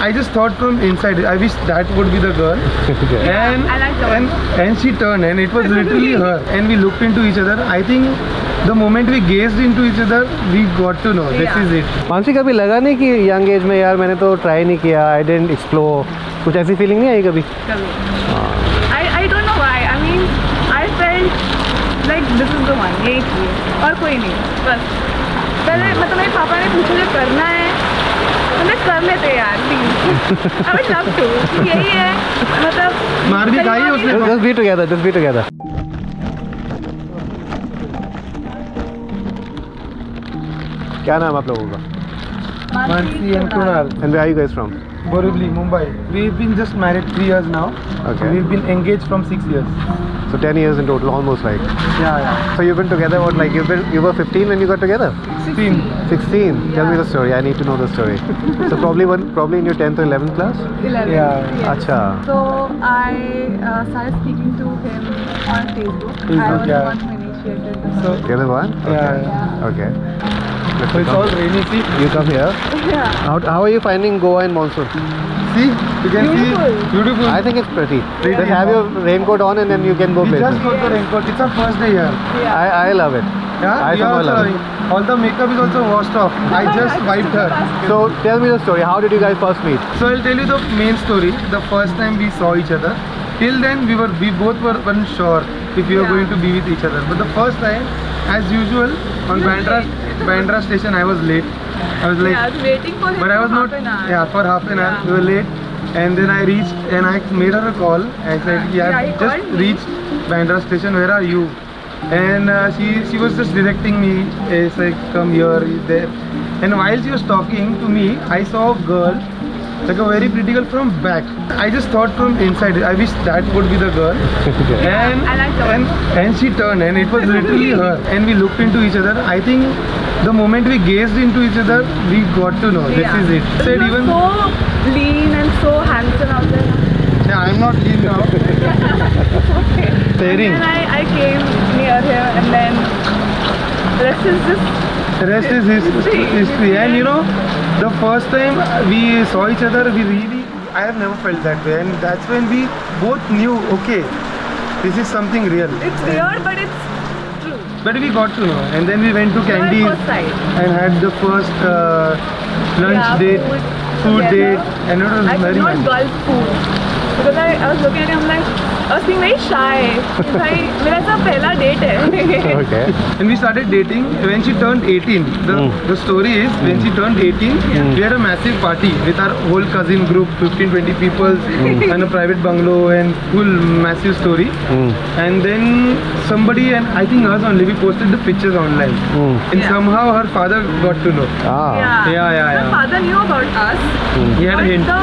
I just thought from inside, I wish that would be the girl. Okay. And she turned, and it was literally her. And we looked into each other. I think the moment we gazed into each other, we got to know this is it. Mansi कभी लगा नहीं कि young age में यार मैंने तो try नहीं किया, आई डिडंट एक्सप्लोर, कुछ ऐसी फीलिंग नहीं आई कभी? I don't know why. I mean, I felt like this is the one, यही चाहिए और कोई नहीं, बस. पहले मतलब मेरे पापा ने पूछा जो करना है तो मैं कर लेते यार please. I would love to. यही है मतलब. मार भी खाई है उसने. Just be together, just be together. क्या नाम आप लोगों का? Mansi and Kunal. And where are you guys from? Borivali, Mumbai. We've been just married 3 years now. Okay. We've been engaged from 6 years. So 10 years in total, almost like. Yeah. So you've been together what, like you were 15 when you got together? 16. 16. Tell me the story. I need to know the story. So probably in your 10th or 11th class? 11. Yeah. Yes. Acha. So I started speaking to him on Facebook. I was the one who initiated the. So You're the one? yeah. Okay. So it's all rainy. See, You come here. Yeah. How are you finding Goa in monsoon? see, you can Beautiful. see beautiful. I think it's pretty. Pretty, Just have your raincoat on and then you can go We just places. got the raincoat. It's our first day here. Yeah. I love it. Yeah, I we are somehow also love it. loving. All the makeup is also washed off. I just wiped her. So tell me the story. How did you guys first meet? So I'll tell you the main story. The first time we saw each other, till then we both weren't sure if we were Yeah. going to be with each other. But the first time, as usual, on Bandra station, I was late. I was like, Yeah, I was waiting for him but I was for not. half an hour. Yeah, for half an hour. Yeah. We were late, and then I reached and I made her a call. I said, Yeah, he just called me. reached Bandra station. Where are you? And she was just directing me. It's like, come here, there. And while she was talking to me, I saw a girl, like a very pretty girl from back. I just thought from inside, I wish that would be the girl. Okay. And she turned, and it was literally her. And we looked into each other. I think the moment we gazed into each other, we got to know this is it. He Said was even so lean and so handsome out there. yeah, I'm not lean now. Staring. And then I came near him, and then the rest is just. The rest is history. And you know, the first time we saw each other, I have never felt that way. And that's when we both knew, okay, this is something real. It's weird, but it's true. But we got to know. And then we went to Candy First sight. and had the first lunch Yeah, date, food together. date. And it was I very could not nice. gulp food because I was looking at him like I was being very shy. भाई मेरा ऐसा पहला date है. Okay. And we started dating when she turned 18. The story is when she turned 18, we had a massive party with our whole cousin group, 15-20 people, and a private bungalow and full massive story. And then somebody, and I think us only, we posted the pictures online. And Yeah. somehow her father got to know. Ah. Yeah. My father knew about us. He had a But hint. the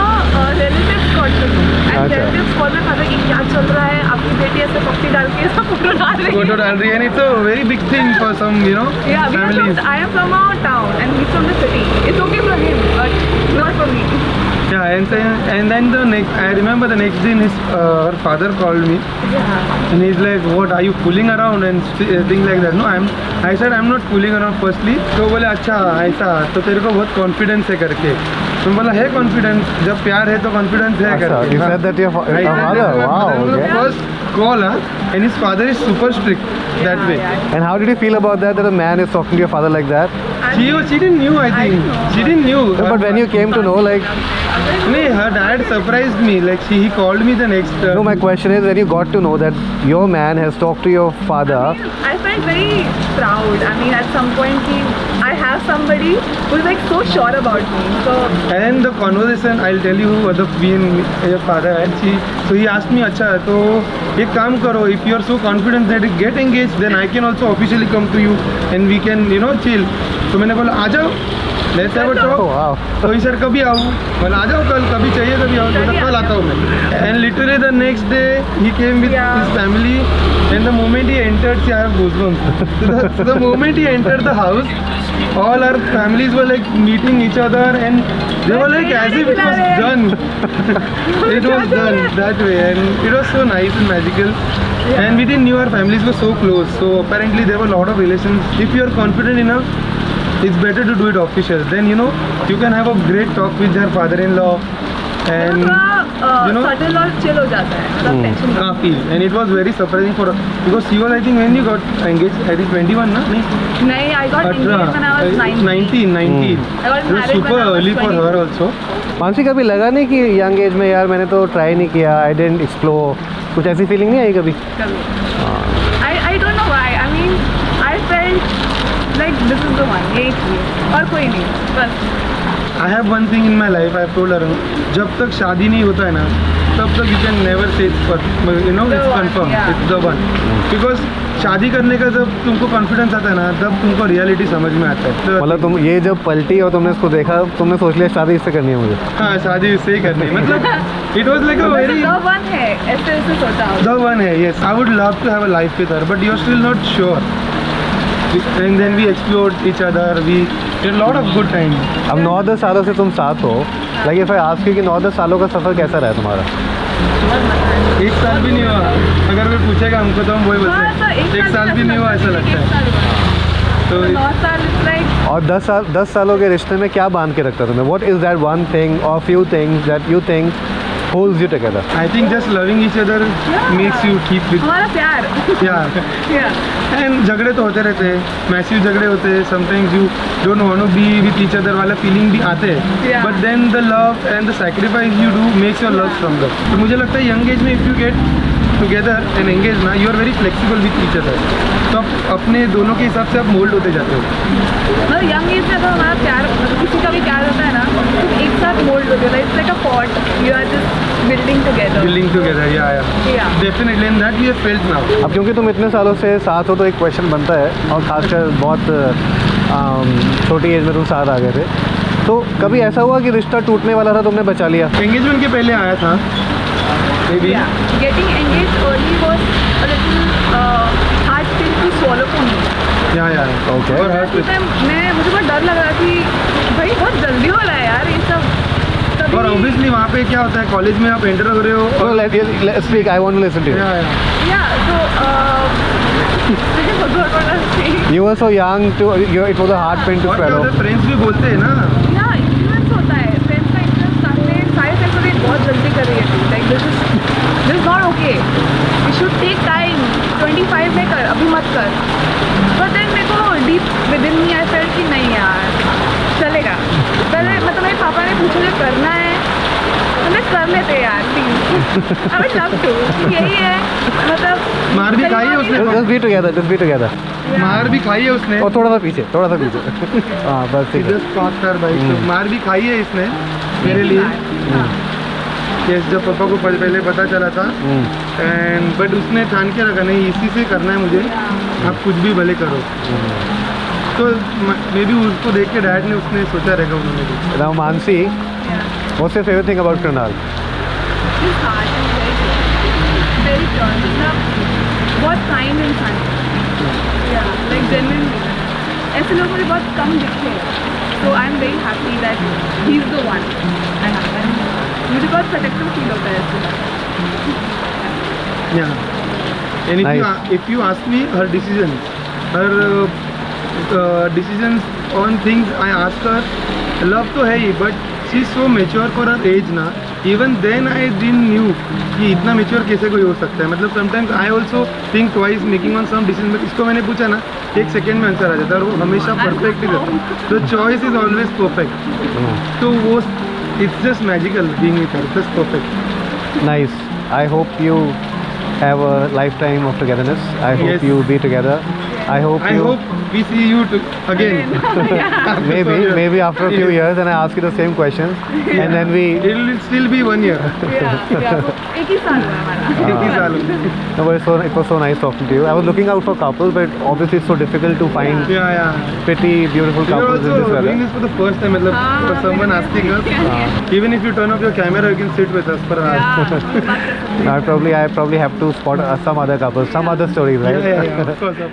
relatives got to know. And अच्छा. relatives called my father कि क्या चल रहा है, आपकी बेटी ऐसे पप्पी डाल के ऐसा फोटो डाल रही है. Photo dal rahi hai. And it's a very big thing for some, Yeah, we are families. from, I am from our town and he's from the city. It's okay for him, but not for me. Yeah, and then the next, I remember the next day her father called me. Yeah. And he's like, what, are you fooling around and things like that? No, I said I'm not fooling around firstly. तो बोले अच्छा ऐसा तो तेरे को बहुत confidence है करके. तो बोला है confidence, जब प्यार है तो confidence है Achha, करके. you said that your I said father. that my Wow. father was the Okay. first call, and his father is super strict that way. Yeah. And how did you feel about that a man is talking to your father like that? She didn't knew, I think. didn't know. She didn't knew. No, but when you came to know, like, No, her dad surprised me. Like he called me the next. no, my question is when you got to know that your man has talked to your father. I felt very proud. I mean, at some point, I have somebody who's like so sure about me. So And the conversation, I'll tell you what me and your father had. So he asked me, अच्छा तो एक काम करो, if you are so confident that you get engaged, then I can also officially come to you and we can, chill. तो मैंने बोला आ जाओ, let's have a talk. Oh, wow. तो ही सर कभी आऊँ? बोला आ जाओ कल, कभी चाहिए कभी आओ. तो कल आता हूँ मैं. And literally the next day he came with his family, and the moment he entered, see I have goosebumps. So the moment he entered the house, all our families were like meeting each other, and they were like as if it was done. It was done that way, and it was so nice and magical. And we didn't knew our families were so close. So apparently there were a lot of relations. If you are confident enough, it's better to do it official. Then you can have a great talk with their father-in-law, and you know subtle और chill हो जाता है मतलब tension काफी, and it was very surprising for because she was I think when you got engaged I think 21 ना नहीं I got engaged when I was 19 19 I got it was married super when I was early for 20. her also. Mansi कभी लगा नहीं कि young age में यार मैंने तो ट्राई नहीं किया, आई डेंट एक्सप्लोर, कुछ ऐसी फीलिंग नहीं आई कभी? I don't know why. I mean, I felt like this is the one. यही चाहिए और कोई नहीं बस. I have one thing in my life I have told her, जब तक शादी नहीं होता है ना तब तक you can never say it's confirmed, yeah. it's the one. Because शादी करने का जब तुमको कॉन्फिडेंस आता है ना तब तुमको रियलिटी समझ में आता है. मतलब तुम ये जब पलटी और तुमने इसको देखा तुमने सोच लिया शादी इससे करनी है मुझे? हाँ शादी इससे ही करनी है, मतलब it was like a very The one है ऐसे सोचा. the one है. Yes, I would love to have a life with her but you're still not sure. And then we explored each other, we had a lot of good time. अब 9-10 सालों से तुम साथ हो, like if I ask you कि 9-10 सालों का सफ़र कैसा रहा तुम्हारा? एक साल भी नहीं हुआ, अगर कोई पूछेगा हमको तो हम वही बोलते हैं एक साल भी नहीं हुआ ऐसा लगता है. तो 9 साल इज लाइक. और 10 सालों के रिश्ते में क्या बांध के रखता तुम्हें? What is that one thing और few things that you think holds you together? I think just loving each other makes you keep with. हमारा प्यार. Yeah. And झगड़े तो होते रहते हैं, मैसिव झगड़े होते हैं. Sometimes you don't want to be with each other वाला फीलिंग भी आते हैं. Yeah. But then the love and the sacrifice you do makes your love stronger. तो मुझे लगता है यंग एज में if you get together and engaged ना you are very flexible with each other. तो आप अपने दोनों के हिसाब से आप मोल्ड होते जाते हो. मतलब यंग एज में अगर हमारा प्यार किसी का भी प्यार होता है ना तो एक साथ मोल्ड हो जाता है. It's like a pot you are just building together. Building together, yeah. Definitely, and that we have felt now. अब क्योंकि तुम इतने सालों से साथ हो तो एक क्वेश्चन बनता है, और खासकर बहुत छोटी एज में तुम साथ आ गए थे, तो कभी ऐसा हुआ कि रिश्ता टूटने वाला था तुमने बचा लिया? Engagement के पहले आया था. Maybe. Yeah. Getting engaged early was a little hard thing to swallow for me. Yeah. Okay. और hurt उस टाइम मुझे बहुत डर लग रहा कि भाई बहुत जल्दी हो रहा है यार ये सब. तभी और ऑब्वियसली वहाँ पे क्या होता है कॉलेज में आप एंटर हो रहे हो So let's speak. I want to listen to you. Yeah. so I forgot what I was saying. You were so young. It was a hard pill to और क्या swallow. होता है फ्रेंड्स भी बोलते हैं ना. Yeah, influence होता है. फ्रेंड्स का influence काफी सारे फ्रेंड्स को बहुत जल्दी कर रही है तू. Like this is not okay. You should take time. 25 में कर, अभी मत कर. But then मेरे को deep within me I felt कि नहीं यार चलेगा. पहले मतलब मेरे पापा ने पूछा जो करना है तो मैं कर लेते यार please. I would love to. यही है मतलब. मार भी खाई है उसने. Just be together. Just be together. मार भी खाई है उसने. और थोड़ा सा पीछे. हाँ बस ठीक है. जस्ट पास कर भाई. तो मार भी खाई है इसने मेरे लिए. यस जब पापा को पहले पता चला था एंड बट उसने ठान के रखा नहीं इसी से करना है मुझे. आप कुछ भी भले करो. तो मे बी उसको देख के डैड ने उसने सोचा रहेगा उन्होंने भी. Now Mansi, what's your favorite thing about Krunal? His heart is very pure. मतलब बहुत kind इंसान है. Like genuinely. ऐसे लोग मुझे बहुत कम दिखते हैं. So I'm very happy that he's the one. And मुझे बहुत प्रोटेक्टिव फील होता है ऐसे. Yeah. And if you ask me her decisions on things I ask her, love तो है ही but she's so mature for her age ना. Even then I didn't knew कि इतना mature कैसे कोई हो सकता है. मतलब sometimes I also think twice making on some decisions. इसको मैंने पूछा ना एक सेकेंड में आंसर आ जाता है और वो हमेशा परफेक्ट ही रहता है. The choice is always perfect. तो वो it's just magical being with her. Just perfect. Nice. I hope you have a lifetime of togetherness. I hope Yes. you be together. I hope we see you again. maybe after a few years and I ask you the same questions and then we It'll still be 1 year. एक ही साल हुआ हमारा. एक ही साल. No, but it was so nice talking to you. I was looking out for couples, but obviously it's so difficult to find Yeah. pretty beautiful We are couples in also this doing weather. this for the first time. मतलब for someone asking us. Even if you turn off your camera, you can sit with us for hours. I probably have to spot some other couples, some other stories, right? Yeah. Of course.